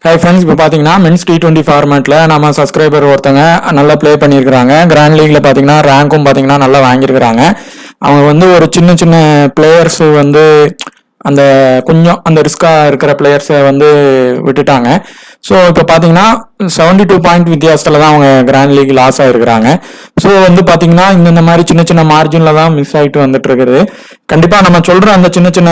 Hi friends, இப்போ பார்த்தீங்கன்னா men's T20 ஃபார்மேட்டில் நம்ம சப்ஸ்கிரைபர் ஒருத்தங்க நல்லா ப்ளே பண்ணியிருக்கிறாங்க. கிராண்ட் லீக்ல பார்த்தீங்கன்னா ரேங்க்கும் பார்த்தீங்கன்னா நல்லா வாங்கியிருக்கிறாங்க. அவங்க வந்து ஒரு சின்ன சின்ன பிளேயர்ஸு வந்து அந்த கொஞ்சம் அந்த ரிஸ்காக இருக்கிற பிளேயர்ஸை வந்து விட்டுட்டாங்க. ஸோ இப்போ பார்த்தீங்கன்னா 72 பாயிண்ட் வித்தியாசத்தில் தான் அவங்க கிராண்ட் லீக் லாஸ் ஆகிருக்கிறாங்க. ஸோ வந்து பார்த்தீங்கன்னா இந்த மாதிரி சின்ன சின்ன மார்ஜினில் தான் மிஸ் ஆகிட்டு வந்துட்டு இருக்குது. கண்டிப்பாக நம்ம சொல்கிற அந்த சின்ன சின்ன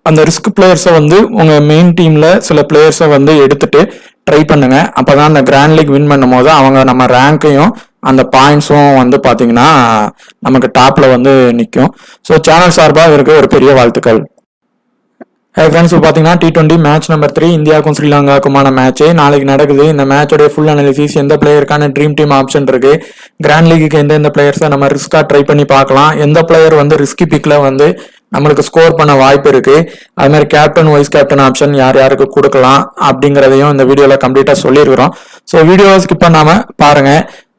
அந்த ரிஸ்க் பிளேயர்ஸை வந்து உங்க மெயின் டீம்ல சில பிளேயர்ஸை வந்து எடுத்துட்டு ட்ரை பண்ணுங்க. அப்பதான் அந்த கிராண்ட் லீக் வின் பண்ணும் போது அவங்க நம்ம ரேங்கையும் அந்த பாயிண்ட்ஸும் வந்து பாத்தீங்கன்னா நமக்கு டாப்ல வந்து நிற்கும். ஸோ சேனல் சார்பாக இருக்கு ஒரு பெரிய வாழ்த்துக்கள். ஹை ஃப்ரெண்ட்ஸ், இப்போ பார்த்தீங்கன்னா T20 மேட்ச் நம்பர் 3 இந்தியாவுக்கும் ஸ்ரீலங்காவுக்குமான மேட்ச் நாளைக்கு நடக்குது. இந்த மேட்சோடைய ஃபுல் அனாலிசிஸ், எந்த பிளேயருக்கான ட்ரீம் டீம் ஆப்ஷன் இருக்கு, கிராண்ட் லீக்கு எந்தெந்த பிளேயர்ஸை நம்ம ரிஸ்கா ட்ரை பண்ணி பார்க்கலாம், எந்த பிளேயர் வந்து ரிஸ்கி பிக்ல வந்து நம்மளுக்கு ஸ்கோர் பண்ண வாய்ப்பு இருக்கு, அது மாதிரி கேப்டன் வைஸ் கேப்டன் ஆப்ஷன் யார் யாருக்கு கொடுக்கலாம் அப்படிங்கிறதையும் இந்த வீடியோல கம்ப்ளீட்டா சொல்லியிருக்கிறோம். ஸோ வீடியோ ஸ்கிப் பண்ணாம பாருங்க.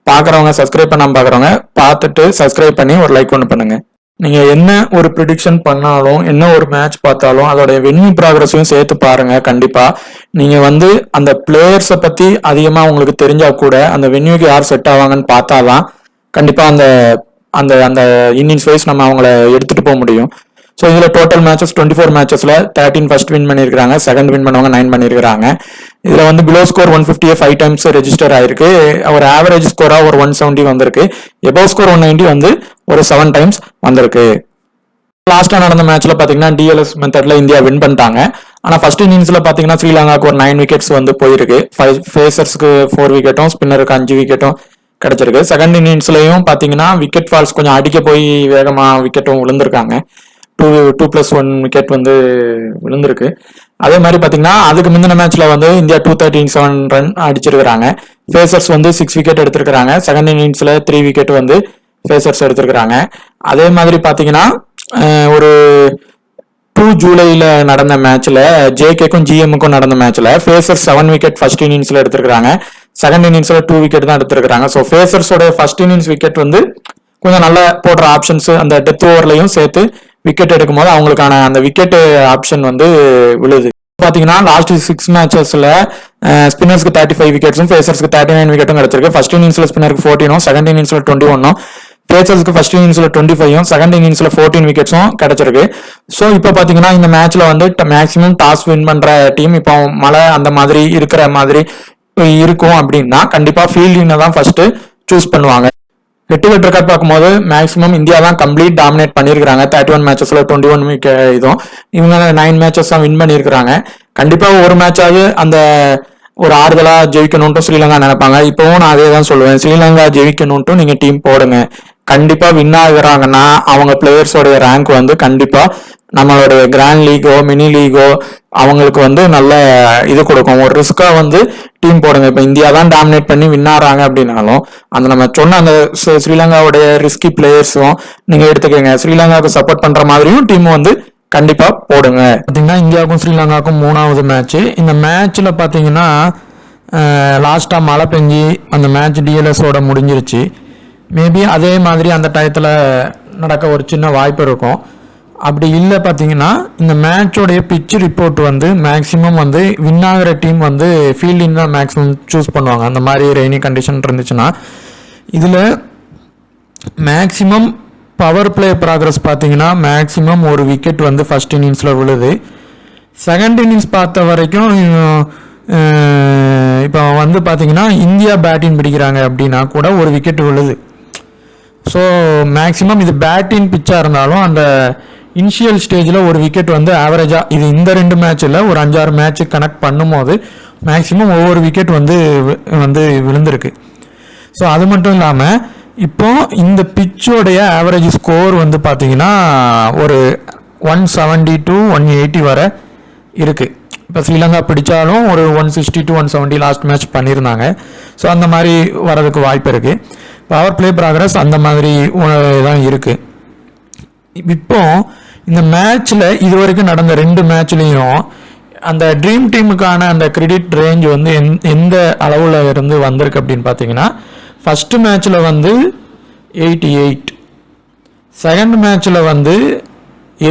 பாக்குறவங்க சப்ஸ்கிரைப் பண்ணாம பாக்குறவங்க பார்த்துட்டு சப்ஸ்கிரைப் பண்ணி ஒரு லைக் ஒன்று பண்ணுங்க. நீங்க என்ன ஒரு ப்ரிடிக்ஷன் பண்ணாலும் என்ன ஒரு மேட்ச் பார்த்தாலும் அதோட வென்யூ ப்ராக்ரஸையும் சேர்த்து பாருங்க. கண்டிப்பா நீங்க வந்து அந்த பிளேயர்ஸை பத்தி அதிகமா உங்களுக்கு தெரிஞ்சா கூட அந்த வென்யூக்கு யார் செட் ஆவாங்கன்னு பார்த்தாதான் கண்டிப்பா அந்த அந்த அந்த இன்னிங்ஸ் வைஸ் நம்ம அவங்கள எடுத்துட்டு போக முடியும். ஸோ இதுல டோட்டல் மேட்சஸ் 24 மேட்சஸ்ல 13 ஃபர்ஸ்ட் வின் பண்ணிருக்காங்க, செகண்ட் வின் பண்ணவங்க 9 பண்ணிருக்காங்க. இதுல வந்து பிலோ ஸ்கோர் 150 5 டைம்ஸ் ரெஜிஸ்டர் ஆயிருக்கு. ஒரு ஆவரேஜ் ஸ்கோரா ஒரு 170 வந்திருக்கு. எபோவ் ஸ்கோர் 190 வந்து ஒரு 7 டைம்ஸ் வந்திருக்கு. லாஸ்டா நடந்த மேட்ச்ல பாத்தீங்கன்னா DLS மெத்தட்ல இந்தியா வின் பண்ணிட்டாங்க. ஆனா ஃபர்ஸ்ட் இன்னிங்ஸ்ல பாத்தீங்கன்னா ஸ்ரீலங்காவுக்கு ஒரு 9 விக்கெட்ஸ் வந்து போயிருக்கு. ஃபேசர்ஸ்க்கு 4 விக்கெட்டும் ஸ்பின்னருக்கு 5 விக்கெட்டும் கிடைச்சிருக்கு. செகண்ட் இன்னிங்ஸ்லயும் பாத்தீங்கன்னா விக்கெட் ஃபால்ஸ் கொஞ்சம் அடிக்க போய் வேகமா விக்கெட்டும் விழுந்திருக்காங்க. 2+1 விக்கெட் வந்து விழுந்திருக்கு. அதே மாதிரி பாத்தீங்கன்னா அதுக்கு முந்தின மேட்ச்ல வந்து இந்தியா 237 ரன் அடிச்சிருக்காங்க. ஃபேசர்ஸ் வந்து 6 விக்கெட் எடுத்திருக்காங்க. செகண்ட் இன்னிங்ஸ்ல 3 விக்கெட் வந்து ஃபேசர்ஸ் எடுத்திருக்காங்க. அதே மாதிரி பாத்தீங்கன்னா ஒரு 2 ஜூலைல நடந்த மேட்ச்ல JKக்கும் GMக்கும் நடந்த மேட்ச்ல ஃபேசர்ஸ் 7 விக்கெட் ஃபர்ஸ்ட் இன்னிங்ஸ்ல எடுத்திருக்காங்க. செகண்ட் இன்னிங்ஸ்ல 2 விக்கெட் தான் எடுத்திருக்காங்க. ஸோ ஃபேசர்ஸோட ஃபர்ஸ்ட் இன்னிங்ஸ் விக்கெட் வந்து கொஞ்சம் நல்லா போடுற ஆப்ஷன்ஸ் அந்த டெத் ஓவர்லையும் சேர்த்து விக்கெட் எடுக்கும் போது அவங்களுக்கான அந்த விக்கெட் ஆப்ஷன் வந்து விழுது. பாத்தீங்கன்னா லாஸ்ட் 6 மேட்சஸ்ல ஸ்பின்னர்ஸ்க்கு 35 விக்கெட்ஸும் ஃபேசர்ஸ்க்கு 39 விக்கெட்டும் கிடைச்சிருக்கு. ஃபர்ஸ்ட் இன்னிங்ஸ்ல ஸ்பின்னருக்கு 14, செகண்ட் இன்னிங்ஸ்ல 21, ஃபேசர்ஸ்க்கு ஃபர்ஸ்ட் இன்னிங்ஸ்ல 25, செகண்ட் இன்னிங்ஸ்ல 14 விக்கெட்ஸும் கிடைச்சிருக்கு. ஸோ இப்போ பாத்தீங்கன்னா இந்த மேட்ச்ல வந்து மேக்ஸிமம் டாஸ் வின் பண்ற டீம் இப்போ மழை அந்த மாதிரி இருக்கிற மாதிரி இருக்கும் அப்படின்னா கண்டிப்பா ஃபீல்டிங்கை தான் ஃபர்ஸ்ட் சூஸ் பண்ணுவாங்க. ஹெட் டு ஹெட் ரெக்கார்ட் பார்க்கும்போது மேக்ஸிமம் இந்தியா தான் கம்ப்ளீட் டாமினேட் பண்ணியிருக்காங்க. 31 மேட்சஸ்ல 21 இதுவும் இவங்க 9 மேட்சஸ் தான் வின் பண்ணியிருக்காங்க. கண்டிப்பா ஒரு மேட்சாவது அந்த ஒரு ஆறுதலா ஜெயிக்கணும்ட்டு ஸ்ரீலங்கா நினைப்பாங்க. இப்பவும் நான் அதே தான் சொல்லுவேன், ஸ்ரீலங்கா ஜெயிக்கணும்ட்டு நீங்க டீம் போடுங்க. கண்டிப்பா வின் ஆகுறாங்கன்னா அவங்க பிளேயர்ஸோட ரேங்க் வந்து கண்டிப்பா நம்மளுடைய கிராண்ட் லீகோ மினி லீகோ அவங்களுக்கு வந்து நல்ல இது கொடுக்கும். ஒரு ரிஸ்கா வந்து டீம் போடுங்க. இப்ப இந்தியா தான் டாமினேட் பண்ணி வின் ஆறாங்க அப்படின்னாலும் அந்த நம்ம சொன்ன அந்த ஸ்ரீலங்காவுடைய ரிஸ்கி பிளேயர்ஸும் நீங்க எடுத்துக்கங்க. ஸ்ரீலங்காவுக்கு சப்போர்ட் பண்ற மாதிரியும் டீம் வந்து கண்டிப்பா போடுங்க. பாத்தீங்கன்னா இந்தியாவுக்கும் ஸ்ரீலங்காவுக்கும் 3வது மேட்ச். இந்த மேட்ச்ல பாத்தீங்கன்னா லாஸ்டா மழை பெஞ்சி அந்த மேட்ச் DLSோட முடிஞ்சிருச்சு. மேபி அதே மாதிரி அந்த டயத்துல நடக்க ஒரு சின்ன வாய்ப்பு இருக்கும். அப்படி இல்லை பார்த்தீங்கன்னா இந்த மேட்சோடைய பிட்ச் ரிப்போர்ட் வந்து மேக்ஸிமம் வந்து வின் ஆகிற டீம் வந்து ஃபீல்டிங் தான் மேக்ஸிமம் சூஸ் பண்ணுவாங்க. அந்த மாதிரி ரெய்னி கண்டிஷன் இருந்துச்சுன்னா இதில் மேக்ஸிமம் பவர் பிளே ப்ராக்ரஸ் பார்த்தீங்கன்னா மேக்ஸிமம் ஒரு விக்கெட் வந்து ஃபர்ஸ்ட் இன்னிங்ஸில் விழுது. செகண்ட் இன்னிங்ஸ் பார்த்த வரைக்கும் இப்போ வந்து பார்த்தீங்கன்னா இந்தியா பேட்டிங் பிடிக்கிறாங்க அப்படின்னா கூட ஒரு விக்கெட் விழுது. ஸோ மேக்ஸிமம் இது பேட்டிங் பிச்சாக இருந்தாலும் அந்த இனிஷியல் ஸ்டேஜில் ஒரு விக்கெட் வந்து ஆவரேஜாக இது இந்த 2 மேட்சில் ஒரு 5-6 மேட்ச் கனெக்ட் பண்ணும்போது மேக்ஸிமம் ஒவ்வொரு விக்கெட் வந்து விழுந்திருக்கு. ஸோ அது மட்டும் இல்லாமல் இப்போ இந்த பிச்சோடைய ஆவரேஜ் ஸ்கோர் வந்து பார்த்தீங்கன்னா ஒரு 170 to 180 வரை இருக்குது. இப்போ ஸ்ரீலங்கா பிடிச்சாலும் ஒரு 160 to 170 லாஸ்ட் மேட்ச் பண்ணியிருந்தாங்க. ஸோ அந்த மாதிரி வரதுக்கு வாய்ப்பு இருக்குது. பவர் பிளே ப்ராக்ரஸ் அந்த மாதிரி தான் இருக்குது. இப்போ இந்த மேட்ச்ல இது வரைக்கும் நடந்த 2 மேட்ச்லையும் அந்த ட்ரீம் டீமுக்கான அந்த கிரெடிட் ரேஞ்ச் வந்து எந்த அளவுல இருந்து வந்திருக்கு அப்படின்னு பார்த்தீங்கன்னா ஃபர்ஸ்ட் மேட்ச்ல வந்து 88, செகண்ட் மேட்ச்ல வந்து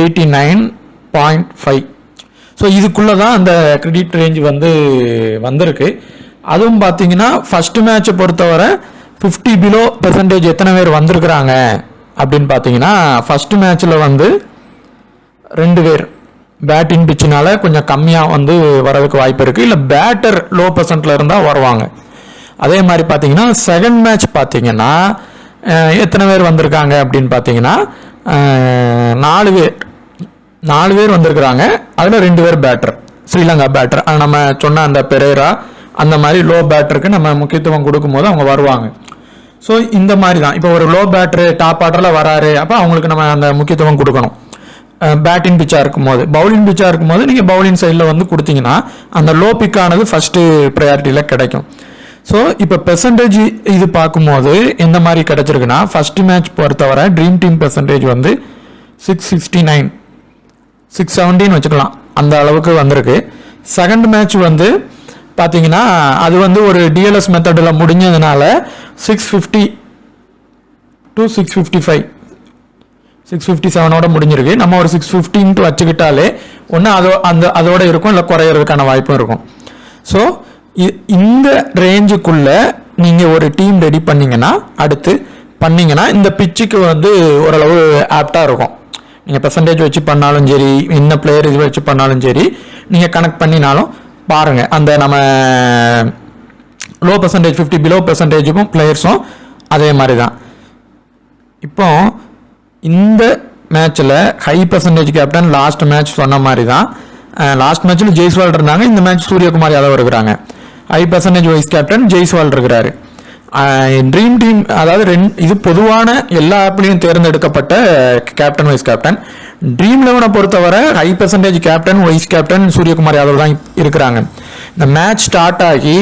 89.5. ஸோ இதுக்குள்ளே தான் அந்த கிரெடிட் ரேஞ்ச் வந்து வந்திருக்கு. அதுவும் பார்த்தீங்கன்னா ஃபஸ்ட்டு மேட்சை பொறுத்தவரை 50 பிலோ பெர்சன்டேஜ் எத்தனை பேர் வந்திருக்கிறாங்க அப்படின்னு பார்த்தீங்கன்னா ஃபஸ்ட்டு மேட்ச்சில் வந்து 2 பேர் பேட்டிங் பிச்சுனால கொஞ்சம் கம்மியாக வந்து வரதுக்கு வாய்ப்பு இருக்குது, இல்லை பேட்டர் லோ பர்சன்ட்டில் இருந்தால் வருவாங்க. அதே மாதிரி பார்த்தீங்கன்னா செகண்ட் மேட்ச் பார்த்தீங்கன்னா எத்தனை பேர் வந்திருக்காங்க அப்படின்னு பார்த்தீங்கன்னா 4 பேர் வந்திருக்கிறாங்க. அதில் 2 பேர் பேட்டர், ஸ்ரீலங்கா பேட்டர். நம்ம சொன்ன அந்த பெரேரா அந்த மாதிரி லோ பேட்டருக்கு நம்ம முக்கியத்துவம் கொடுக்கும்போது அவங்க வருவாங்க. ஸோ இந்த மாதிரி தான் இப்போ ஒரு லோ பேட்டரு டாப் ஆர்டரில் வராரு, அப்போ அவங்களுக்கு நம்ம அந்த முக்கியத்துவம் கொடுக்கணும். பேட்டிங் பிச்சாக இருக்கும்போது, பவுலிங் பிச்சாக இருக்கும்போது நீங்கள் பவுலிங் சைடில் வந்து கொடுத்தீங்கன்னா அந்த லோ பிக்கானது ஃபஸ்ட்டு ப்ரையாரிட்டியில் கிடைக்கும். ஸோ இப்போ பெர்சன்டேஜ் இது பார்க்கும்போது எந்த மாதிரி கிடைச்சிருக்குன்னா ஃபஸ்ட்டு மேட்ச் பொறுத்தவரை ட்ரீம் டீம் பெர்சன்டேஜ் வந்து 669 617 வச்சுக்கலாம், அந்த அளவுக்கு வந்திருக்கு. செகண்ட் மேட்ச் வந்து பார்த்தீங்கன்னா அது வந்து ஒரு டிஎல்எஸ் மெத்தடில் முடிஞ்சதுனால 650 to 655 657 முடிஞ்சிருக்கு. நம்ம ஒரு 615 வச்சுக்கிட்டாலே ஒன்று அதோட இருக்கும், இல்லை குறையிறதுக்கான வாய்ப்பும் இருக்கும். ஸோ இந்த ரேஞ்சுக்குள்ளே நீங்கள் ஒரு டீம் ரெடி பண்ணிங்கன்னா அடுத்து பண்ணிங்கன்னா இந்த பிச்சுக்கு வந்து ஓரளவு ஆப்டாக இருக்கும். நீங்கள் பெர்சன்டேஜ் வச்சு பண்ணாலும் சரி, என்ன பிளேயர் இது வச்சு பண்ணாலும் சரி, நீங்கள் கனெக்ட் பண்ணினாலும் பாருங்கள் அந்த நம்ம லோ பர்சன்டேஜ் 50 பிலோ பர்சன்டேஜுக்கும் பிளேயர்ஸும் அதே மாதிரி தான். இப்போ இந்த மேட்ச்சில் high percentage captain last match சொன்ன மாதிரி தான். லாஸ்ட் மேட்ச்சில் ஜெய்ஸ்வால் இருந்தாங்க, இந்த மேட்ச் சூரியகுமார் யாதவ் இருக்கிறாங்க. High percentage vice captain Jaiswal இருக்கிறாரு. ட்ரீம் டீம் அதாவது இது பொதுவான எல்லா ஆப்லையும் தேர்ந்தெடுக்கப்பட்ட கேப்டன் வைஸ் கேப்டன். ட்ரீம் 11 பொறுத்தவரை high percentage captain vice captain Suryakumar Yadav தான் இருக்கிறாங்க. இந்த மேட்ச் ஸ்டார்ட் ஆகி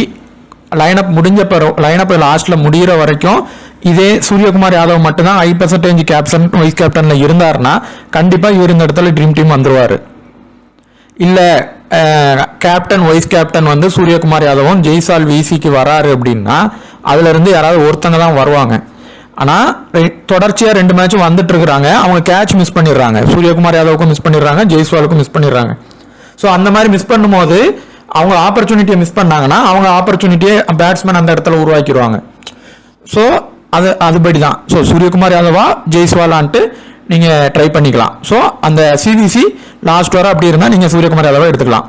லைனப் முடிஞ்ச லைனப் லாஸ்ட்டில் முடிகிற வரைக்கும் இதே சூரியகுமார் யாதவ் மட்டும்தான் ஹை பர்சன்டேஜ் கேப்டன் வைஸ் கேப்டனில் இருந்தார்னா கண்டிப்பாக இவர் இந்த இடத்துல ட்ரீம் டீம் வந்துடுவார். இல்லை கேப்டன் வைஸ் கேப்டன் வந்து சூரியகுமார் யாதவும் ஜெய்ஸ்வால் விசிக்கு வராரு அப்படின்னா அதுலேருந்து யாராவது ஒருத்தங்க தான் வருவாங்க. ஆனால் தொடர்ச்சியாக 2 மேட்சும் வந்துட்டு இருக்கிறாங்க, அவங்க கேட்ச் மிஸ் பண்ணிடுறாங்க. சூரியகுமார் யாதவுக்கும் மிஸ் பண்ணிடுறாங்க, ஜெய்ஸ்வாலுக்கும் மிஸ் பண்ணிடுறாங்க. ஸோ அந்த மாதிரி மிஸ் பண்ணும்போது அவங்க ஆப்பர்ச்சுனிட்டியை மிஸ் பண்ணாங்கன்னா அவங்க ஆப்பர்ச்சுனிட்டியை பேட்ஸ்மேன் அந்த இடத்துல உருவாக்கிடுவாங்க. ஸோ அதுபடி தான். ஸோ சூரியகுமார் யாதவா ஜெய்ஸ்வாலான்ட்டு நீங்கள் ட்ரை பண்ணிக்கலாம். ஸோ அந்த சிவிசி லாஸ்ட் வர அப்படி இருந்தால் நீங்கள் சூரியகுமார் யாதவா எடுத்துக்கலாம்.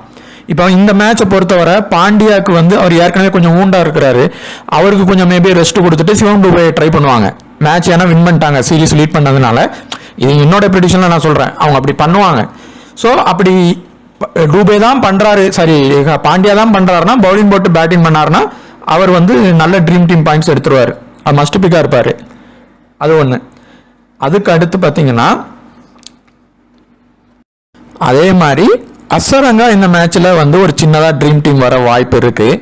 இப்போ இந்த மேட்சை பொறுத்தவரை பாண்டியாவுக்கு வந்து அவர் ஏற்கனவே கொஞ்சம் ஊண்டா இருக்கிறாரு, அவருக்கு கொஞ்சம் மேபி ரெஸ்ட் கொடுத்துட்டு சிவம் டூபே ட்ரை பண்ணுவாங்க. மேட்ச் ஏன்னா வின் பண்ணிட்டாங்க, சீரீஸ் லீட் பண்ணதுனால. இது என்னோட ப்ரெடிக்ஷனில் நான் சொல்கிறேன், அவங்க அப்படி பண்ணுவாங்க. ஸோ அப்படி டூபே தான் பண்ணுறாரு, சாரி பாண்டியா தான் பண்ணுறாருன்னா பவுலிங் போட்டு பேட்டிங் பண்ணாருன்னா அவர் வந்து நல்ல ட்ரீம் டீம் பாயிண்ட்ஸ் எடுத்துருவார். அது மஸ்ட் பிக்காக இருப்பார். அது ஒன்று. அதுக்கு அடுத்து பார்த்தீங்கன்னா அதே மாதிரி அசரங்கா இந்த மேட்ச்சில் வந்து ஒரு சின்னதாக ட்ரீம் டீம் வர வாய்ப்பு இருக்குது.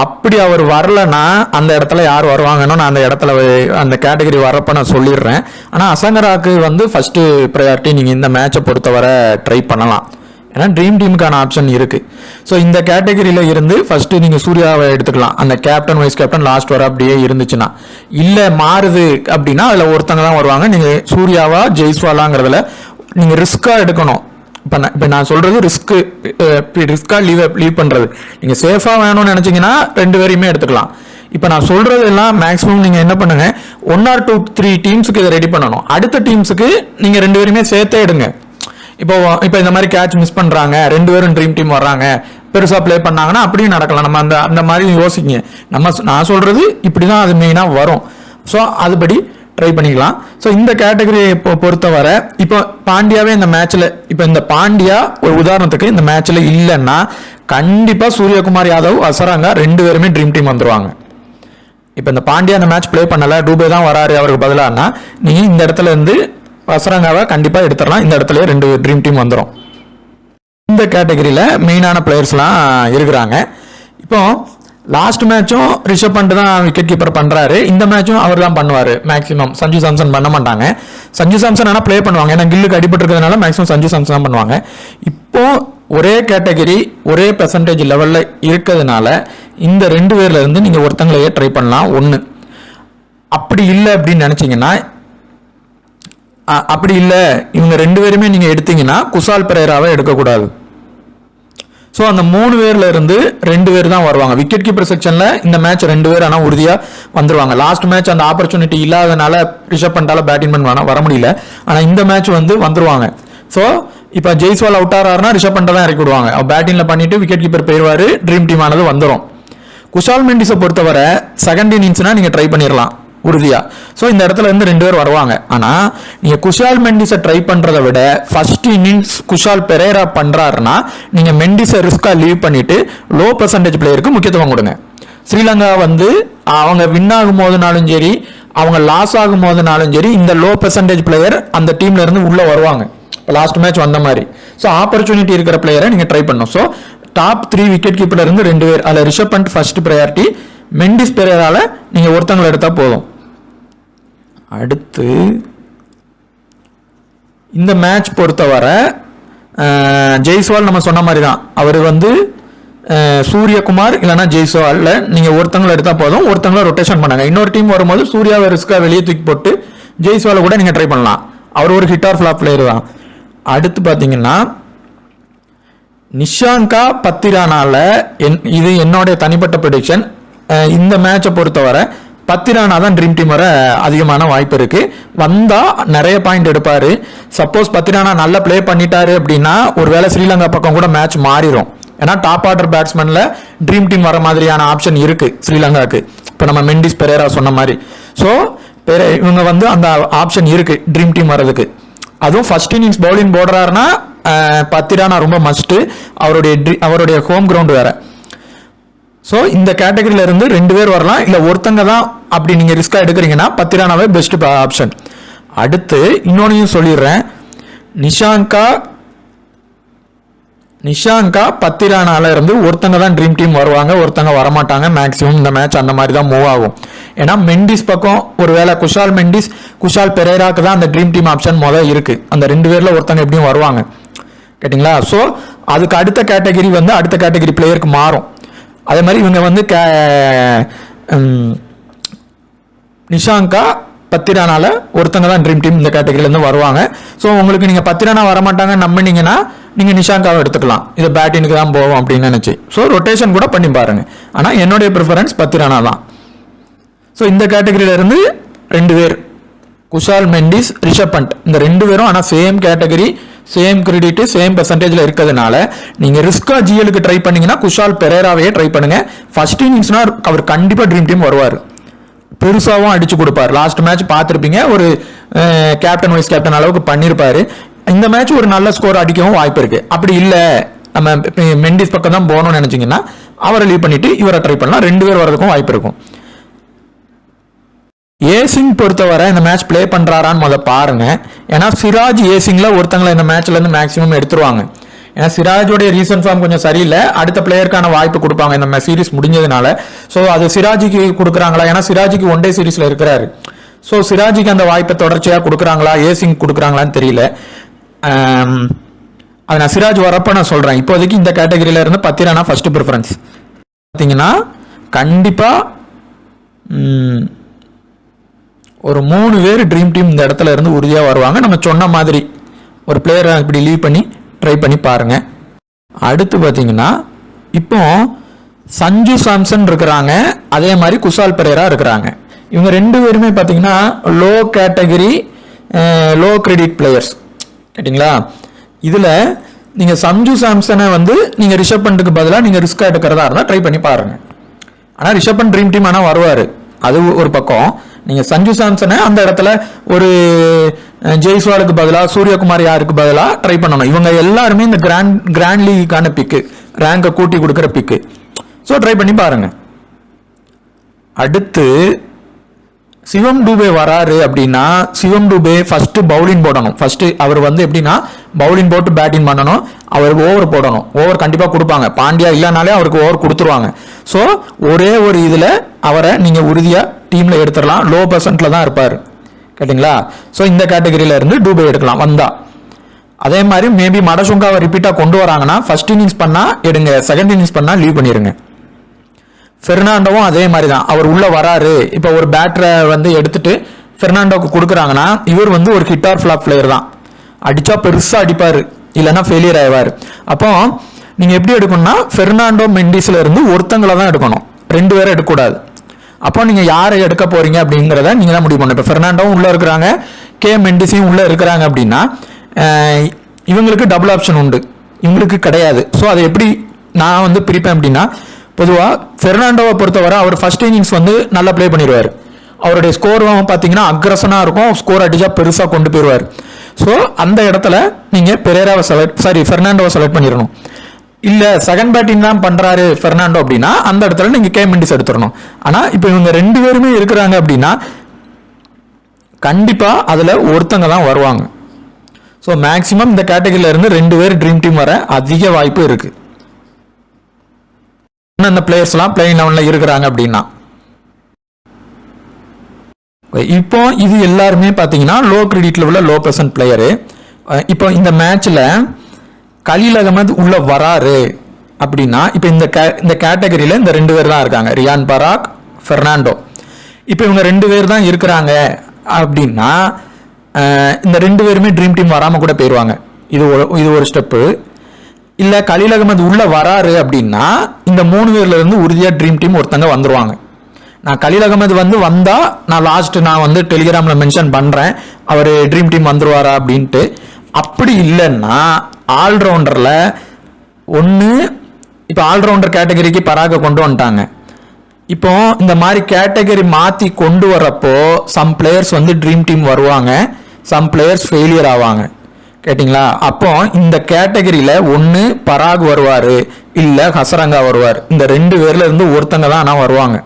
அப்படி அவர் வரலன்னா அந்த இடத்துல யார் வருவாங்கன்னு நான் அந்த இடத்துல அந்த கேட்டகரி வரப்போ நான் சொல்லிடுறேன். ஆனால் அசங்கராக்கு வந்து ஃபஸ்ட்டு ப்ரையாரிட்டி நீங்கள் இந்த மேட்சை பொறுத்தவரை ட்ரை பண்ணலாம். ஏன்னா ட்ரீம் டீமுக்கான ஆப்ஷன் இருக்குது. ஸோ இந்த கேட்டகரியில் இருந்து ஃபஸ்ட்டு நீங்கள் சூர்யாவை எடுத்துக்கலாம். அந்த கேப்டன் வைஸ் கேப்டன் லாஸ்ட் வர அப்படியே இருந்துச்சுன்னா. இல்லை மாறுது அப்படின்னா அதில் ஒருத்தங்க தான் வருவாங்க. நீங்கள் சூர்யாவா ஜெய்ஸ்வாலாங்கிறதுல நீங்கள் ரிஸ்க்காக எடுக்கணும். இப்போ நான் சொல்கிறது ரிஸ்க்காக லீவ் பண்ணுறது. நீங்கள் சேஃபாக வேணும்னு நினச்சிங்கன்னா 2 பேரையுமே எடுத்துக்கலாம். இப்போ நான் சொல்கிறது எல்லாம் மேக்ஸிமம் நீங்கள் என்ன பண்ணுங்கள், 1 or 2 3 டீம்ஸுக்கு இதை ரெடி பண்ணணும். அடுத்த டீம்ஸுக்கு நீங்கள் 2 பேருமே சேர்த்தே எடுங்க. இப்போ இந்த மாதிரி கேட்ச் மிஸ் பண்ணுறாங்க, 2 பேரும் ட்ரீம் டீம் வர்றாங்க, பெருசாக ப்ளே பண்ணாங்கன்னா அப்படியும் நடக்கலாம். நம்ம அந்த மாதிரி யோசிங்க. நான் சொல்கிறது இப்படி தான் அது மெயினாக வரும். ஸோ அதுபடி ட்ரை பண்ணிக்கலாம். ஸோ இந்த கேட்டகரியை பொறுத்தவரை இப்போ பாண்டியாவே இந்த மேட்ச்சில், இப்போ இந்த பாண்டியா ஒரு உதாரணத்துக்கு இந்த மேட்ச்சில் இல்லைன்னா கண்டிப்பாக சூரியகுமார் யாதவ் அசரங்கா 2 பேருமே ட்ரீம் டீம் வந்துடுவாங்க. இப்போ இந்த பாண்டியா இந்த மேட்ச் ப்ளே பண்ணலை, டூபே தான் வராரு அவருக்கு பதிலானா நீங்கள் இந்த இடத்துல இருந்து அசரங்காவை கண்டிப்பாக எடுத்துடலாம். இந்த இடத்துல 2 ட்ரீம் டீம் வந்துடும். இந்த கேட்டகரியில் மெயினான பிளேயர்ஸ்லாம் இருக்கிறாங்க. இப்போ லாஸ்ட் மேட்சும் ரிஷப் பண்ட் தான் விக்கெட் கீப்பர் பண்ணுறாரு. இந்த மேட்சும் அவர் தான் பண்ணுவார் மேக்ஸிமம். சஞ்சு சாம்சன் பண்ண மாட்டாங்க. சஞ்சு சாம்சன் ஆனால் ப்ளே பண்ணுவாங்க, ஏன்னா கில்லுக்கு அடிபட்டுருக்கிறதுனால மேக்ஸிமம் சஞ்சு சாம்சன் தான் பண்ணுவாங்க. இப்போ ஒரே கேட்டகரி ஒரே பெர்சன்டேஜ் லெவலில் இருக்கிறதுனால இந்த 2 பேர்ல இருந்து நீங்கள் ஒருத்தங்களையே ட்ரை பண்ணலாம். ஒன்று அப்படி இல்லை அப்படின்னு நினச்சிங்கன்னா, அப்படி இல்லை இவங்க 2 பேருமே நீங்கள் எடுத்தீங்கன்னா குசால் பெரேராவை எடுக்கக்கூடாது. ஸோ அந்த 3 பேர்ல இருந்து 2 பேர் தான் வருவாங்க. விக்கெட் கீப்பர் செக்ஷன்ல இந்த மேட்ச் 2 பேர் ஆனால் உறுதியாக வந்துருவாங்க. லாஸ்ட் மேட்ச் அந்த ஆப்பர்ச்சுனிட்டி இல்லாதனால ரிஷப் பண்டால பேட்டிங் பண்ண வர முடியல. ஆனால் இந்த மேட்ச் வந்துருவாங்க. ஸோ இப்போ ஜெய்ஸ்வால் அவுட் ஆறாருன்னா ரிஷப் பண்டை தான் இறக்கி விடுவாங்க. அவர் பேட்டிங்ல பண்ணிட்டு விக்கெட் கீப்பர் போயிடுவாரு, ட்ரீம் டீம் ஆனது வந்துடும். குஷால் மெண்டிஸை பொறுத்தவரை செகண்ட் இன்னிங்ஸ்னா நீங்க ட்ரை பண்ணிடலாம் உறுதியா. ஸோ இந்த இடத்துல இருந்து 2 பேர் வருவாங்க. ஆனா நீங்க குஷால் மெண்டிஸை ட்ரை பண்றதை விட ஃபர்ஸ்ட் இன்னிங்ஸ் குஷால் பெரேரா பண்றாருன்னா நீங்க மெண்டிஸை ரிஸ்கா லீவ் பண்ணிட்டு லோ பெர்சன்டேஜ் பிளேயருக்கு முக்கியத்துவம் கொடுங்க. ஸ்ரீலங்கா அவங்க வின் ஆகும் போதுனாலும் சரி, அவங்க லாஸ் ஆகும் போதுனாலும் சரி, இந்த லோ பெர்சன்டேஜ் பிளேயர் அந்த டீம்ல இருந்து உள்ள வருவாங்க. லாஸ்ட் மேட்ச் வந்த மாதிரி. ஸோ ஆப்பர்ச்சுனிட்டி இருக்கிற பிளேயரை நீங்க ட்ரை பண்ணணும். ஸோ டாப் 3 விக்கெட் கீப்பர்ல இருந்து 2 பேர், அதில் ரிஷப் பண்ட் ஃபர்ஸ்ட் ப்ரையாரிட்டி, மெண்டிஸ் பெரேரால நீங்க ஒருத்தங்களை எடுத்தா போதும். அடுத்து இந்த மேட்ச் பொறுத்தவரை ஜெய்ஸ்வால் நம்ம சொன்ன மாதிரி தான். அவர் சூரியகுமார் இல்லைன்னா ஜெய்ஸ்வால்ல நீங்க ஒருத்தங்களை எடுத்தா போதும். ஒருத்தங்களை ரொட்டேஷன் பண்ணாங்க. இன்னொரு டீம் வரும்போது சூர்யாவை ரிஸ்கா வெளியே தூக்கி போட்டு ஜெய்ஸ்வாலை கூட நீங்க ட்ரை பண்ணலாம். அவர் ஒரு ஹிட் ஆர் ஃபிளாப் பிளேயர் தான். அடுத்து பாத்தீங்கன்னா நிஷாங்கா பத்திரானால இது என்னுடைய தனிப்பட்ட ப்ரெடிக்ஷன். இந்த மேட்சை பொறுத்தவரை பத்திரானா தான் ட்ரீம் டீம் வர அதிகமான வாய்ப்பு இருக்கு. வந்தா நிறைய பாயிண்ட் எடுப்பாரு. சப்போஸ் பத்திரானா நல்லா பிளே பண்ணிட்டாரு அப்படின்னா ஒருவேளை ஸ்ரீலங்கா பக்கம் கூட மேட்ச் மாறிடும். ஏன்னா டாப் ஆர்டர் பேட்ஸ்மேன்ல ட்ரீம் டீம் வர மாதிரியான ஆப்ஷன் இருக்கு ஸ்ரீலங்காக்கு. இப்போ நம்ம மெண்டிஸ் பெரேரா சொன்ன மாதிரி. ஸோ இவங்க அந்த ஆப்ஷன் இருக்கு ட்ரீம் டீம் வர்றதுக்கு. அதுவும் ஃபர்ஸ்ட் இன்னிங்ஸ் பவுலிங் போடுறாருன்னா பத்திரானா ரொம்ப மஸ்ட். அவருடைய ஹோம் கிரவுண்ட் வேற. ஸோ இந்த கேட்டகரியில இருந்து 2 பேர் வரலாம், இல்லை ஒருத்தங்க தான் அப்படி நீங்க ரிஸ்கா எடுக்கிறீங்கன்னா பத்திரானாவே பெஸ்ட் ஆப்ஷன். அடுத்து இன்னொன்னையும் சொல்லிடுறேன். நிஷாங்கா பத்திரானால இருந்து ஒருத்தங்க தான் ட்ரீம் டீம் வருவாங்க, ஒருத்தங்க வரமாட்டாங்க. மேக்ஸிமம் இந்த மேட்ச் அந்த மாதிரி தான் மூவ் ஆகும். ஏன்னா மெண்டிஸ் பக்கம் ஒருவேளை குஷால் பெரேராக்கு தான் அந்த ட்ரீம் டீம் ஆப்ஷன் இருக்கு. அந்த 2 பேர்ல ஒருத்தங்க எப்படியும் வருவாங்க. கேட்டிங்களா? ஸோ அதுக்கு அடுத்த கேட்டகரி அடுத்த கேட்டகரி பிளேயருக்கு மாறும். அதே மாதிரி இவங்க நிஷாங்கா பத்திரானால ஒருத்தங்க தான் ட்ரீம் டீம் இந்த கேட்டகரியில இருந்து வருவாங்க. ஸோ உங்களுக்கு நீங்க பத்திரானா வரமாட்டாங்க நம்பினீங்கன்னா நீங்க நிஷாங்காவை எடுத்துக்கலாம். இது பேட்டிங்க்கு தான் போவோம் அப்படின்னு நினைச்சு. ஸோ ரொட்டேஷன் கூட பண்ணி பாருங்க. ஆனா என்னுடைய ப்ரிஃபரன்ஸ் பத்திரானா தான். ஸோ இந்த கேட்டகரியில இருந்து 2 பேர், குஷால் மெண்டிஸ், ரிஷப் பண்ட், இந்த 2 பேரும் ஆனால் same category, same credit, same பெர்சன்டேஜ்ல இருக்கிறதுனால நீங்க ரிஸ்கா ஜிஎலுக்கு ட்ரை பண்ணீங்கன்னா குஷால் பெரேராவே ட்ரை பண்ணுங்க. ஃபர்ஸ்ட் இன்னிங்ஸ்னா அவர் கண்டிப்பா ட்ரீம் டீம் வருவார், பெருசாவும் அடிச்சு கொடுப்பார். லாஸ்ட் மேட்ச் பார்த்துருப்பீங்க, ஒரு கேப்டன் வைஸ் கேப்டன் அளவுக்கு பண்ணிருப்பாரு. இந்த மேட்ச் ஒரு நல்ல ஸ்கோர் அடிக்கவும் வாய்ப்பு இருக்கு. அப்படி இல்லை நம்ம மெண்டிஸ் பக்கம் தான் போகணும்னு நினைச்சீங்கன்னா அவரை லீவ் பண்ணிட்டு இவரை ட்ரை பண்ணலாம். 2 பேர் வரதுக்கும் வாய்ப்பு இருக்கும். ஏசிங் பொறுத்தவரை இந்த மேட்ச் பிளே பண்றாரான்னு பாருங்க. ஏன்னா சிராஜ் ஏசிங்ல ஒருத்தங்களை இந்த மேட்ச்ல இருந்து மேக்ஸிமம் எடுத்துருவாங்க. ஏன்னா சிராஜோடைய ரீசன்ட் ஃபார்ம் கொஞ்சம் சரியில்லை. அடுத்த பிளேயருக்கான வாய்ப்பு கொடுப்பாங்க இந்த சீரிஸ் முடிஞ்சதுனால. ஸோ அது சிராஜிக்கு கொடுக்குறாங்களா? ஏன்னா சிராஜிக்கு 1 டே சீரிஸ்ல இருக்கிறாரு. ஸோ சிராஜிக்கு அந்த வாய்ப்பை தொடர்ச்சியாக கொடுக்குறாங்களா, ஏசிங் கொடுக்குறாங்களான்னு தெரியல. அது நான் சிராஜ் வரப்ப நான் சொல்றேன். இப்போதைக்கு இந்த கேட்டகரியில இருந்து பத்திரானா ஃபர்ஸ்ட் ப்ரிஃபரன்ஸ். பார்த்தீங்கன்னா கண்டிப்பா ஒரு 3 பேர் ட்ரீம் டீம் இந்த இடத்துல இருந்து உறுதியாக வருவாங்க. நம்ம சொன்ன மாதிரி ஒரு பிளேயரை இப்படி லீவ் பண்ணி ட்ரை பண்ணி பாருங்க. அடுத்து பார்த்தீங்கன்னா இப்போ சஞ்சு சாம்சன் இருக்கிறாங்க, அதே மாதிரி குஷால் பெரேரா இருக்கிறாங்க. இவங்க 2 பேருமே பார்த்தீங்கன்னா low category low credit players. கேட்டிங்களா? இதில் நீங்கள் சஞ்சு சாம்சனை நீங்கள் ரிஷப் பண்ட்டுக்கு பதிலாக நீங்கள் ரிஸ்க் எடுக்கிறதா இருந்தால் ட்ரை பண்ணி பாருங்க. ஆனால் ரிஷப் பண்ட் ட்ரீம் டீம் ஆனால் வருவார், அது ஒரு பக்கம். நீங்கள் சஞ்சு சாம்சனை அந்த இடத்துல ஒரு ஜெய்ஸ்வாலுக்கு பதிலாக சூரியகுமார் யாருக்கு பதிலாக ட்ரை பண்ணணும். இவங்க எல்லாருமே இந்த கிராண்ட் லீக்கான பிக்கு, ரேங்கை கூட்டி கொடுக்குற பிக்கு. ஸோ ட்ரை பண்ணி பாருங்க. அடுத்து சிவம் டூபே வராரு அப்படின்னா சிவம் டூபே ஃபர்ஸ்ட் பவுலிங் போடணும். ஃபர்ஸ்ட் அவர் எப்படின்னா பவுலிங் போட்டு பேட்டிங் பண்ணணும். அவருக்கு ஓவர் போடணும். ஓவர் கண்டிப்பாக கொடுப்பாங்க. பாண்டியா இல்லைனாலே அவருக்கு ஓவர் கொடுத்துருவாங்க. ஸோ ஒரே ஒரு இதில் அவரை நீங்கள் உறுதியாக டீமில் எடுத்துடலாம். லோ பெர்சன்ட்ல தான் இருப்பார். கேட்டிங்களா? ஸோ இந்த கேட்டகரியில இருந்து டூபே எடுக்கலாம் வந்தா. அதே மாதிரி மேபி மடசுங்காவை ரிப்பீட்டாக கொண்டு வராங்கன்னா ஃபர்ஸ்ட் இன்னிங்ஸ் பண்ணால் எடுங்க, செகண்ட் இன்னிங்ஸ் பண்ணால் லீவ் பண்ணிடுங்க. பெர்னாண்டோவும் அதே மாதிரி தான். அவர் உள்ள வராரு, இப்போ ஒரு பேட்டரை எடுத்துட்டு பெர்னாண்டோக்கு கொடுக்குறாங்கன்னா இவர் ஒரு ஹிட் ஆர் ஃபிளாப் பிளேயர் தான். அடிச்சா பெருசா அடிப்பாரு, இல்லைன்னா ஃபெயிலியர் ஆயிவார். அப்போ நீங்கள் எப்படி எடுக்கணும்னா ஃபெர்னாண்டோ மெண்டிஸ்ல இருந்து ஒருத்தங்களை தான் எடுக்கணும், 2 பேரை எடுக்கக்கூடாது. அப்போ நீங்கள் யாரை எடுக்க போறீங்க அப்படிங்கிறத நீங்கள் தான் முடிவு பண்ணணும். இப்போ ஃபெர்னாண்டோவும் உள்ளே இருக்கிறாங்க, கே மெண்டிஸையும் உள்ளே இருக்கிறாங்க அப்படின்னா இவங்களுக்கு டபுள் ஆப்ஷன் உண்டு, இவங்களுக்கு கிடையாது. ஸோ அதை எப்படி நான் வந்து பிரிப்பேன் அப்படின்னா, பொதுவாக ஃபெர்னாண்டோவை பொறுத்தவரை அவர் ஃபர்ஸ்ட் இன்னிங்ஸ் வந்து நல்லா ப்ளே பண்ணிடுவார். அவருடைய ஸ்கோரும் பார்த்தீங்கன்னா அக்ரஸனாக இருக்கும், ஸ்கோர் அடிச்சா பெருசாக கொண்டு போயிடுவார். ஸோ அந்த இடத்துல நீங்கள் ஃபெர்னாண்டோவை செலக்ட் பண்ணிடணும். இல்லை செகண்ட் பேட்டிங் தான் பண்ணுறாரு ஃபெர்னாண்டோ அப்படின்னா அந்த இடத்துல நீங்கள் கே மெண்டிஸ் எடுத்துடணும். ஆனால் இப்போ இவங்க 2 பேருமே இருக்கிறாங்க அப்படின்னா கண்டிப்பாக அதில் ஒருத்தங்க தான் வருவாங்க. ஸோ மேக்ஸிமம் இந்த கேட்டகரியில இருந்து 2 பேர் ட்ரீம் டீம் வர அதிக வாய்ப்பு இருக்கு. அந்த பிளேயர்ஸ்லாம் பிளேயிங் லெவனில் இருக்கிறாங்க அப்படின்னா இப்போ இது எல்லாருமே பார்த்தீங்கன்னா லோ கிரெடிட்ல உள்ள லோ பெர்சன்ட் பிளேயரு. இப்போ இந்த மேட்ச்ல கலீல் அகமது உள்ள வராரு அப்படின்னா இப்போ இந்த கேட்டகரியில இந்த 2 பேர் தான் இருக்காங்க, ரியான் பராக், ஃபெர்னாண்டோ. இப்போ இவங்க 2 பேர் தான் இருக்கிறாங்க அப்படின்னா இந்த 2 பேருமே ட்ரீம் டீம் வராமல் கூட போயிடுவாங்க. இது ஒரு ஸ்டெப்பு. இல்லை கலீல் அகமது உள்ள வராரு அப்படின்னா இந்த 3 பேர்ல இருந்து உறுதியாக ட்ரீம் டீம் ஒருத்தங்க வந்துருவாங்க. நான் கலீல் அகமது வந்தா நான் வந்து டெலிகிராம்ல மென்ஷன் பண்றேன் அவர் ட்ரீம் டீம் வந்துருவாரா அப்படின்ட்டு. அப்படி இல்லைன்னா ஆல்ரவுண்டர்ல ஒன்று இப்போ ஆல்ரவுண்டர் கேட்டகரிக்கு பராக கொண்டு வந்துட்டாங்க. இப்போ இந்த மாதிரி கேட்டகரி மாற்றி கொண்டு வரப்போ சம் பிளேயர்ஸ் வந்து ட்ரீம் டீம் வருவாங்க, சம் பிளேயர்ஸ் ஃபெயிலியர் ஆவாங்க. கேட்டிங்களா? அப்போ இந்த கேட்டகரியில் ஒன்று பராக் வருவார், இல்லை ஹசரங்கா வருவார். இந்த 2 பேர்ல இருந்து ஒருத்தங்க தான் ஆனால் வருவாங்க.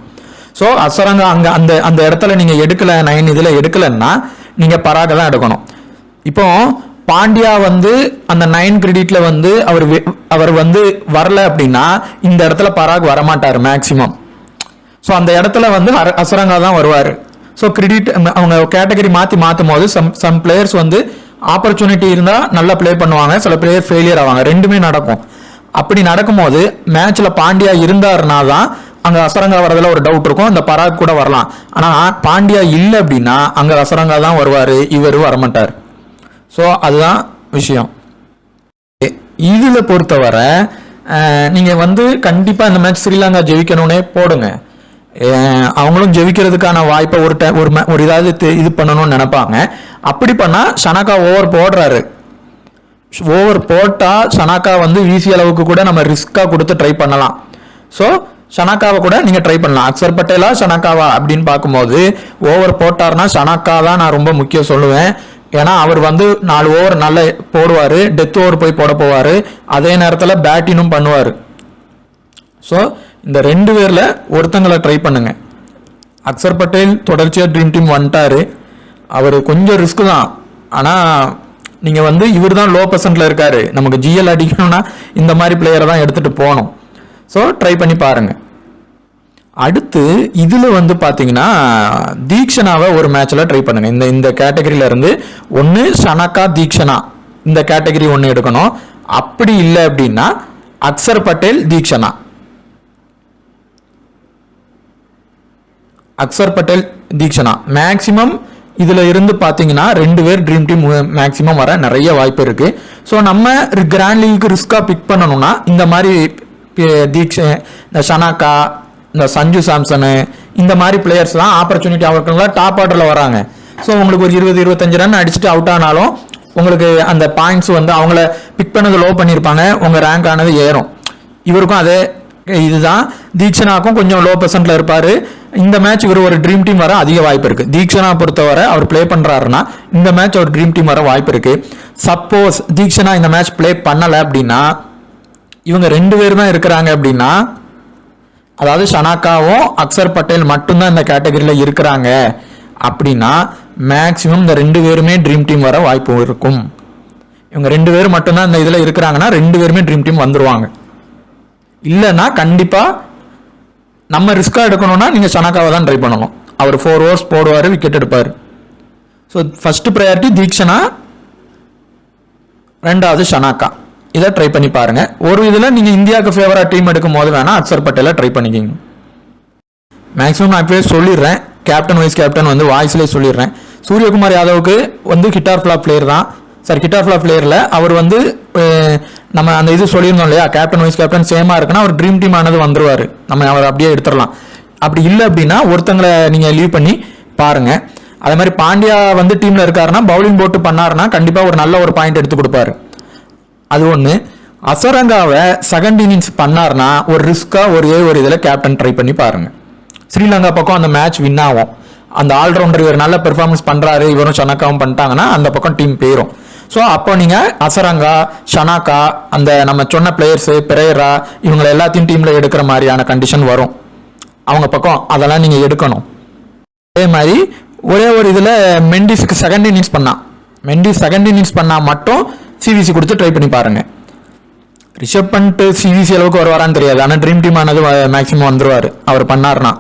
ஸோ ஹசரங்கா அங்கே அந்த இடத்துல நீங்கள் எடுக்கலை, 9 இதில் எடுக்கலைன்னா நீங்கள் பராக தான் எடுக்கணும். இப்போ பாண்டியா வந்து அந்த 9 கிரெடிட்ல வந்து அவர் வந்து வரல அப்படின்னா இந்த இடத்துல பராக் வரமாட்டார் மேக்சிமம். ஸோ அந்த இடத்துல வந்து ஹசரங்கா தான் வருவார். ஸோ கிரெடிட் அவங்க கேட்டகரி மாற்றும் போது சம் பிளேயர்ஸ் வந்து ஆப்பர்ச்சுனிட்டி இருந்தால் நல்லா ப்ளே பண்ணுவாங்க, சில பிளேயர் ஃபெயிலியர் ஆவாங்க, 2மே நடக்கும். அப்படி நடக்கும்போது மேட்ச்சில் பாண்டியா இருந்தாருனா தான் அங்கே ஹசரங்கா வரதுல ஒரு டவுட் இருக்கும், அந்த பராக் கூட வரலாம். ஆனால் பாண்டியா இல்லை அப்படின்னா அங்கே ஹசரங்கா தான் வருவார், இவர் வரமாட்டார். ஸோ அதுதான் விஷயம். இதில் பொறுத்தவரை நீங்கள் வந்து கண்டிப்பாக இந்த மேட்ச் ஸ்ரீலங்கா ஜெயிக்கணும்னே போடுங்க. அவங்களும் ஜெயிக்கிறதுக்கான வாய்ப்பை ஒரு இதாவது இது பண்ணணும்னு நினைப்பாங்க. அப்படி பண்ணால் ஷனாக்கா ஓவர் போடுறாரு, ஓவர் போட்டால் ஷனாக்கா வந்து வீசிய அளவுக்கு கூட நம்ம ரிஸ்க்காக கொடுத்து ட்ரை பண்ணலாம். ஸோ ஷனாக்காவை கூட நீங்கள் ட்ரை பண்ணலாம். அக்சர் பட்டேலா ஷனாக்காவா அப்படின்னு பார்க்கும்போது ஓவர் போட்டார்னா ஷனாக்கா தான் நான் ரொம்ப முக்கியம் சொல்லுவேன். ஏன்னா அவர் வந்து 4 ஓவர் நல்லா போடுவார், டெத் ஓவர் போய் போட போவார், அதே நேரத்தில் பேட்டிங்கும் பண்ணுவார். ஸோ இந்த 2 பேரில் ஒருத்தங்களை ட்ரை பண்ணுங்க. அக்சர் பட்டேல் தொடர்ச்சியாக ட்ரீம் டீம் வந்துட்டாரு, அவர் கொஞ்சம் ரிஸ்க் தான். ஆனால் நீங்கள் வந்து இவர் தான் லோ பர்சன்ட்ல இருக்காரு, நமக்கு ஜிஎல் அடிக்கணும்னா இந்த மாதிரி பிளேயரை தான் எடுத்துகிட்டு போகணும். ஸோ ட்ரை பண்ணி பாருங்க. அடுத்து இதில் வந்து பார்த்தீங்கன்னா தீக்ஷனாவை ஒரு மேட்ச்சில் ட்ரை பண்ணுங்க. இந்த கேட்டகரியில இருந்து ஒன்று ஷனாக்கா தீக்ஷனா இந்த கேட்டகரி ஒன்று எடுக்கணும். அப்படி இல்லை அப்படின்னா அக்சர் பட்டேல் தீக்ஷனா, அக்சர் பட்டேல் தீக்ஷனா மேக்சிமம் இதில் இருந்து பார்த்தீங்கன்னா 2 பேர் ட்ரீம் டீம் மேக்சிமம் வர நிறைய வாய்ப்பு இருக்கு. ஸோ நம்ம கிராண்ட் லீக்கு ரிஸ்காக பிக் பண்ணணும்னா இந்த மாதிரி இந்த ஷனாக்கா, இந்த சஞ்சு சாம்சனு, இந்த மாதிரி பிளேயர்ஸ்லாம் ஆப்பர்ச்சுனிட்டி அவர்களுக்குலாம் டாப் ஆர்டரில் வராங்க. ஸோ உங்களுக்கு ஒரு 20-25 ரன் அடிச்சுட்டு அவுட் ஆனாலும் உங்களுக்கு அந்த பாயிண்ட்ஸ் வந்து அவங்கள பிக் பண்ணது லோ பண்ணியிருப்பாங்க, உங்கள் ரேங்க் ஆனது ஏறும். இவருக்கும் அதே இதுதான். தீக்ஷனாக்கும் கொஞ்சம் லோ பெர்சன்ட்ல இருப்பாரு. இந்த மேட்ச் இவர் ஒரு ட்ரீம் டீம் வர அதிக வாய்ப்பு இருக்கு. தீக்ஷனா பொறுத்தவரை அவர் பிளே பண்றாருன்னா இந்த மேட்ச் ஒரு ட்ரீம் டீம் வர வாய்ப்பு இருக்கு. சப்போஸ் தீக்ஷனா இந்த மேட்ச் பிளே பண்ணல அப்படின்னா இவங்க 2 பேர் தான் இருக்கிறாங்க அப்படின்னா, அதாவது ஷனாக்காவும் அக்சர் பட்டேல் மட்டும்தான் இந்த கேட்டகரியில் இருக்கிறாங்க அப்படின்னா மேக்சிமம் இந்த 2 பேருமே ட்ரீம் டீம் வர வாய்ப்பு இருக்கும். இவங்க 2 பேர் மட்டும்தான் இந்த இதில் இருக்கிறாங்கன்னா 2 பேருமே ட்ரீம் டீம் வந்துருவாங்க. இல்லைன்னா கண்டிப்பாக நம்ம ரிஸ்காக எடுக்கணும்னா நீங்கள் ஷனாக்காவை தான் ட்ரை பண்ணணும். அவர் 4 ஓவர்ஸ் போடுவார், விக்கெட் எடுப்பார். ஸோ ஃபர்ஸ்ட் ப்ரையாரிட்டி தீக்ஷனா, 2வது ஷனாக்கா. இதை ட்ரை பண்ணி பாருங்க. ஒரு இதில் நீங்கள் இந்தியாவுக்கு ஃபேவரா டீம் எடுக்கும் போது வேணா அக்சர் பட்டேலை ட்ரை பண்ணிக்கிங்க. மேக்ஸிமம் நான் இப்போவே சொல்லிடுறேன், கேப்டன் வைஸ் கேப்டன் வந்து வாய்ஸ்லேயே சொல்லிடுறேன். சூரியகுமார் யாதவுக்கு வந்து ஹிட் ஆர் ஃப்ளாப் பிளேயர் தான். ஹிட் ஆஃப் பிளேயர்ல அவர் வந்து நம்ம அந்த இது சொல்லியிருந்தோம் இல்லையா, கேப்டன் வைஸ் கேப்டன் சேமா இருக்குன்னா அவர் ட்ரீம் டீம் ஆனது வந்துருவாரு, நம்ம அவர் அப்படியே எடுத்துடலாம். அப்படி இல்லை அப்படின்னா ஒருத்தங்களை நீங்க லீவ் பண்ணி பாருங்க. அதே மாதிரி பாண்டியா வந்து டீம்ல இருக்காருன்னா பவுலிங் போட்டு பண்ணாருன்னா கண்டிப்பா ஒரு நல்ல ஒரு பாயிண்ட் எடுத்து கொடுப்பாரு. அது ஒண்ணு. அசரங்காவை செகண்ட் இன்னிங்ஸ் பண்ணார்னா ஒரு ரிஸ்கா ஒரே ஒரு இதில் கேப்டன் ட்ரை பண்ணி பாருங்க. ஸ்ரீலங்கா பக்கம் அந்த மேட்ச் வின் ஆகும். அந்த ஆல்ரவுண்டர் இவர் நல்ல பெர்ஃபார்மன்ஸ் பண்றாரு, இவரும் ஷனாக்காவும் பண்ணிட்டாங்கன்னா அந்த பக்கம் டீம் போயிடும். ஸோ அப்போ நீங்க அசரங்கா, ஷனாக்கா, அந்த நம்ம சொன்ன பிளேயர்ஸ் பெரேரா இவங்களை எல்லாத்தையும் டீம்ல எடுக்கிற மாதிரியான கண்டிஷன் வரும் அவங்க பக்கம். அதெல்லாம் நீங்க எடுக்கணும். அதே மாதிரி ஒரே ஒரு இதுல மெண்டிஸ்க்கு செகண்ட் இன்னிங்ஸ் பண்ணா மட்டும் சிவிசி கொடுத்து ட்ரை பண்ணி பாருங்க. ரிஷப் பண்ட் சிவிசி அளவுக்கு வருவாரான்னு தெரியாது, ஆனால் ட்ரீம் டீம் ஆனது மேக்சிமம் வந்துருவாரு அவர் பண்ணார்னா.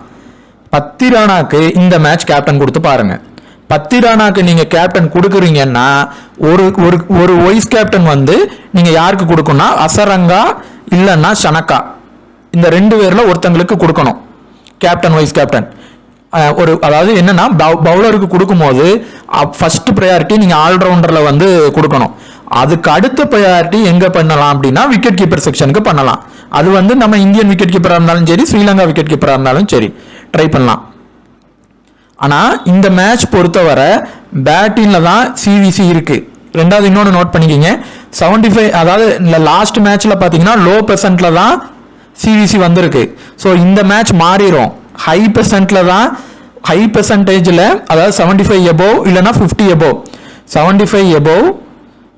பத்திரானாக்கு இந்த மேட்ச் கேப்டன் கொடுத்து பாருங்க. பத்திரானாக்கு நீங்க கேப்டன் கொடுக்குறீங்கன்னா ஒரு வைஸ் கேப்டன் வந்து நீங்க யாருக்கு கொடுக்கணும்னா அசரங்கா இல்லைன்னா ஷனக்கா, இந்த 2 பேர்ல ஒருத்தங்களுக்கு கொடுக்கணும் கேப்டன் வைஸ் கேப்டன். அதாவது என்னன்னா பவுலருக்கு கொடுக்கும்போது ஃபர்ஸ்ட் ப்ரையாரிட்டி நீங்க ஆல்ரவுண்டர்ல வந்து கொடுக்கணும். அதுக்கு அடுத்த ப்ரையாரிட்டி எங்க பண்ணலாம் அப்படின்னா விக்கெட் கீப்பர் செக்ஷனுக்கு பண்ணலாம். அது வந்து நம்ம இந்தியன் விக்கெட் கீப்பரா இருந்தாலும் சரி, ஸ்ரீலங்கா விக்கெட் கீப்பரா இருந்தாலும் சரி ட்ரை பண்ணலாம். ஆனா இந்த மேட்ச் பொறுத்தவரை பேட்டிங்ல தான் சிவிசி இருக்கு. ரெண்டாவது இன்னொன்று நோட் பண்ணிக்கிங்க, 75 அதாவது லாஸ்ட் மேட்ச்ல பாத்தீங்கன்னா லோ பெர்சன்ட்ல தான் சிவிசி வந்திருக்கு. ஸோ இந்த மேட்ச் மாறிடும். ஹை பெர்சன்டேஜ்ல அதாவது 75 எபோவ் இல்லைன்னா 50 எபோவ், 75 எபோவ்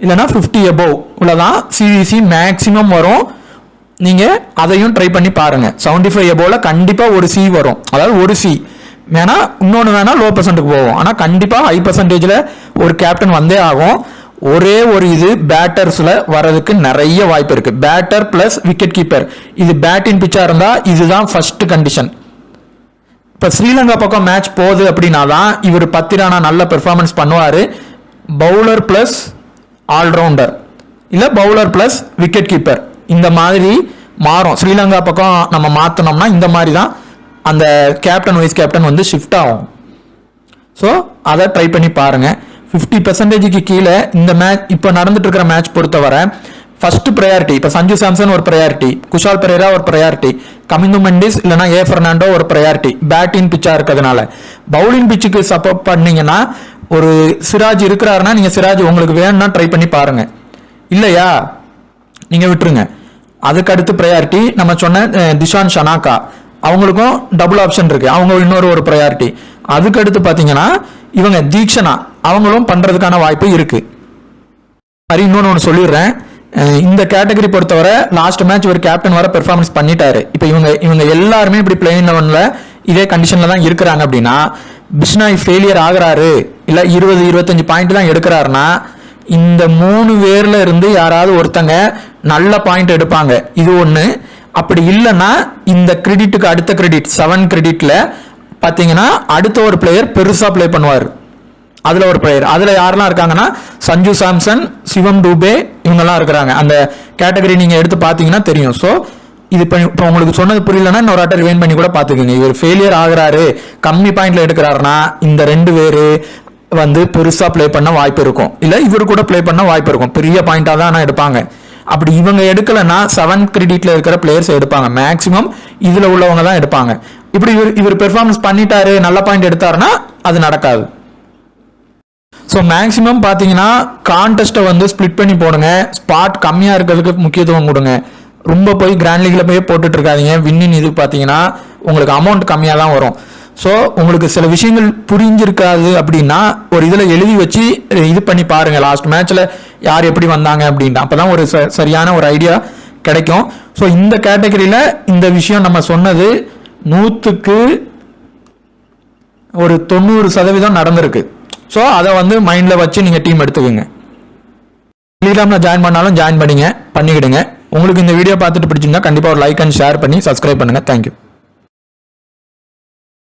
இல்லைன்னா 50 எபோவ் உள்ளதான் சிவிசி மேக்சிமம் வரும். நீங்க அதையும் ட்ரை பண்ணி பாருங்க. 75 எபோவ்ல கண்டிப்பா ஒரு சி வரும், அதாவது ஒரு சி வேணா, இன்னொன்று வேணா லோ பெர்சன்ட்டுக்கு போகும். ஆனால் கண்டிப்பா ஹை பெர்சன்டேஜ்ல ஒரு கேப்டன் வந்தே ஆகும். ஒரே ஒரு இது பேட்டர்ஸ்ல வர்றதுக்கு நிறைய வாய்ப்பு இருக்கு. பேட்டர் பிளஸ் விக்கெட் கீப்பர், இது பேட்டிங் பிச்சா இருந்தா இதுதான் ஃபர்ஸ்ட் கண்டிஷன். இப்ப ஸ்ரீலங்கா பக்கம் மேட்ச் போகுது அப்படின்னா தான் இவர் பத்திரானா நல்ல பெர்ஃபார்மன்ஸ் பண்ணுவாரு. பவுலர் பிளஸ் ஆல்ரவுண்டர் இல்ல பவுலர் பிளஸ் விக்கெட் கீப்பர் இந்த மாதிரி மாறும். ஸ்ரீலங்கா பக்கம் நம்ம மாத்தணும்னா இந்த மாதிரி தான் அந்த கேப்டன் வைஸ் கேப்டன் வந்து ஷிஃப்ட் ஆகும். ஸோ அதை ட்ரை பண்ணி பாருங்க. 50% கீழே இந்த மேட்ச் இப்போ நடந்துட்டு இருக்கிற மேட்ச் பொறுத்தவரை ஃபர்ஸ்ட் ப்ரையாரிட்டி இப்போ சஞ்சு சாம்சன் ஒரு ப்ரையாரிட்டி, குஷால் பெரேரா ஒரு ப்ரையாரிட்டி, கமிந்து மெண்டிஸ் இல்லைனா ஏ பெர்னாண்டோ ஒரு ப்ரையாரிட்டி பேட்டிங் பிச்சா இருக்கிறதுனால. பவுலிங் பிச்சுக்கு சப்போர்ட் பண்ணீங்கன்னா ஒரு சிராஜ் இருக்கிறாருன்னா நீங்க சிராஜ் உங்களுக்கு வேணும்னா ட்ரை பண்ணி பாருங்க, இல்லையா நீங்க விட்டுருங்க. அதுக்கு அடுத்து ப்ரையாரிட்டி நம்ம சொன்ன திஷான் ஷனாக்கா, அவங்களுக்கும் டபுள் ஆப்ஷன் இருக்கு, அவங்க இன்னொரு ப்ரையாரிட்டி. அதுக்கு அடுத்து பாத்தீங்கன்னா இவங்க தீக்ஷனா, அவங்களும் பண்றதுக்கான வாய்ப்பு இருக்கு. மாதிரி இன்னொன்று சொல்லிடுறேன், இந்த கேட்டகரி பொறுத்தவரை லாஸ்ட் மேட்ச் ஒரு கேப்டன் வர பெர்ஃபார்மன்ஸ் பண்ணிட்டாரு. இப்போ இவங்க எல்லாருமே இப்படி பிளேயிங் 11ல இதே கண்டிஷன்ல தான் இருக்கிறாங்க அப்படின்னா பிஷ்னாய் ஃபெயிலியர் ஆகுறாரு இல்ல 20-25 பாயிண்ட் தான் எடுக்கிறாருன்னா இந்த 3 பேர்ல இருந்து யாராவது ஒருத்தங்க நல்ல பாயிண்ட் எடுப்பாங்க. இது ஒண்ணு. அப்படி இல்லைன்னா இந்த கிரெடிட்டுக்கு அடுத்த கிரெடிட் 7 கிரெடிட்ல பாத்தீங்கன்னா அடுத்த ஒரு பிளேயர் பெருசா பிளே பண்ணுவார். அதுல ஒரு பிளேயர், அதுல யாரெல்லாம் இருக்காங்கன்னா சஞ்சு சாம்சன், சிவம் டூபே இவங்கெல்லாம் இருக்கிறாங்க. அந்த கேட்டகரி நீங்க எடுத்து பாத்தீங்கன்னா தெரியும். ஸோ இது இப்போ உங்களுக்கு சொன்னது புரியலன்னா இன்னொரு ஆட்டர் ரிவைண்ட் பண்ணி கூட பாத்துக்கோங்க. இவர் ஃபெயிலியர் ஆகுறாரு, கம்மி பாயிண்ட்ல எடுக்கிறாருன்னா இந்த 2 பேரு வந்து பெருசா பிளே பண்ண வாய்ப்பு இருக்கும், இல்ல இவர் கூட பிளே பண்ண வாய்ப்பு இருக்கும். பெரிய பாயிண்டா தான் எடுப்பாங்க. அப்படி இவங்க எடுக்கலன்னா 7 கிரெடிட்ல இருக்கிற பிளேயர்ஸ் எடுப்பாங்க. மேக்சிமம் இதுல உள்ளவங்க தான் எடுப்பாங்க. இப்படி இவர் பெர்ஃபார்மன்ஸ் பண்ணிட்டாரு, நல்ல பாயிண்ட் எடுத்தாருன்னா அது நடக்காது. ஸோ மேக்சிமம் பார்த்தீங்கன்னா கான்டெஸ்ட்டை வந்து ஸ்பிளிட் பண்ணி போடுங்க. ஸ்பாட் கம்மியாக இருக்கிறதுக்கு முக்கியத்துவம் கொடுங்க. ரொம்ப போய் கிராண்ட் லீக்ல போய் போட்டுட்டு இருக்காதீங்க. வின்னின் இது பார்த்தீங்கன்னா உங்களுக்கு அமௌண்ட் கம்மியாக தான் வரும். ஸோ உங்களுக்கு சில விஷயங்கள் புரிஞ்சிருக்காது அப்படின்னா ஒரு இதில் எழுதி வச்சு இது பண்ணி பாருங்க, லாஸ்ட் மேட்ச்ல யார் எப்படி வந்தாங்க அப்படின்ட்டு. அப்பதான் ஒரு சரியான ஒரு ஐடியா கிடைக்கும். ஸோ இந்த கேட்டகரியில இந்த விஷயம் நம்ம சொன்னது 100க்கு ஒரு 90% நடந்திருக்கு. ஸோ அதை வந்து மைண்ட்ல வச்சு நீங்க டீம் எடுத்துக்கோங்க. டெலிகிராம்ல ஜாயின் பண்ணாலும் ஜாயின் பண்ணிக்கிடுங்க. உங்களுக்கு இந்த வீடியோ பார்த்துட்டு பிடிச்சிருந்தா கண்டிப்பா ஒரு லைக் அண்ட் ஷேர் பண்ணி சப்ஸ்கிரைப் பண்ணுங்க. தேங்க்யூ.